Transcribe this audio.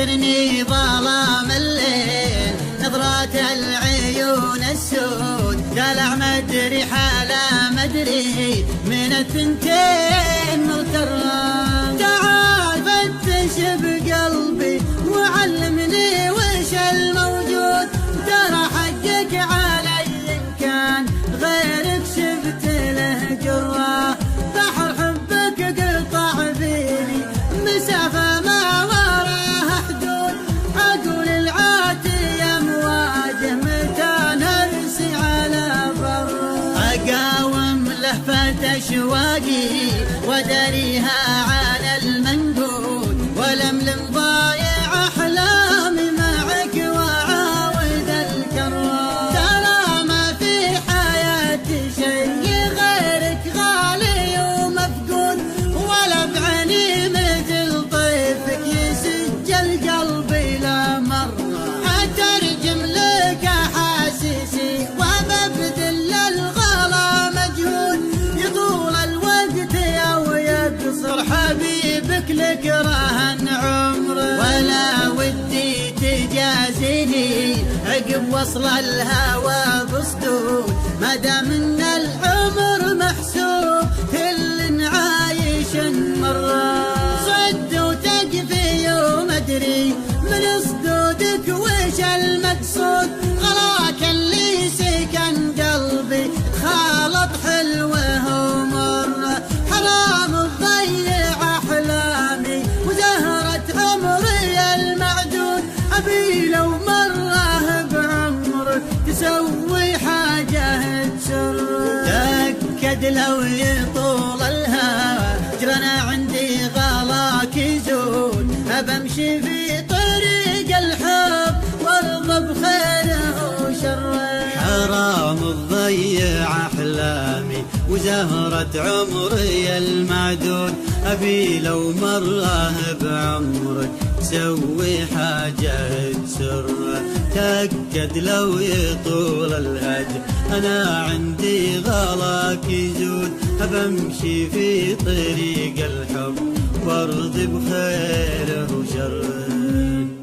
تذكرني ظلام الليل، نظرات العيون السود، دلع مدري حاله مدري من الثنتين مغترة. تعال فتش بقلبي وعلمني وش الموجود، ترى حقك علي إن كان غيرك شفت له جرة. بحر حبك قطع فيني مسافة ما وراها حدود، أقول العاتي أمواجه متى نرسي على بر. أقاوم لهفة أشواقي ودريها على المنقود، ولملم ضايع أحلامي معك وعاود الكرة. ترى ما في حياتي شيء غيرك غالي ومفقود، ولا بعيني مثل طيفك يسجل قلبي لا مرة. أترجم لك أحاسيسي وببذل الغلا مجهود، يطول الوقت أو يقصر حبيبك لك رهن عمره. ولا ودي تجازيني عقب وصل الهوى بصدود، ما دام ان العمر محسوب كل عايش مرة. صد وتقفي وما ادري من صدودك وش المقصود، غلاك اللي سكن قلبي خالط حلوه ومره. حرام تضيع احلامي وزهرة عمري المعدود، ابي لو مره بعمرك تسوي حاجه تسر. تأكد لو يطول الهوى جرنا عندي غلاك يزول، بمشي في طريق الحب وارضى بخيره وشره. حرام تضيع احلامي وزهرة عمري المعدود، ابي لو مره بعمرك تسوي حاجة تسر. تأكد لو يطول الهجر انا عندي غلاك يزود، بمشي في طريق الحب وارضي بخيره وشره.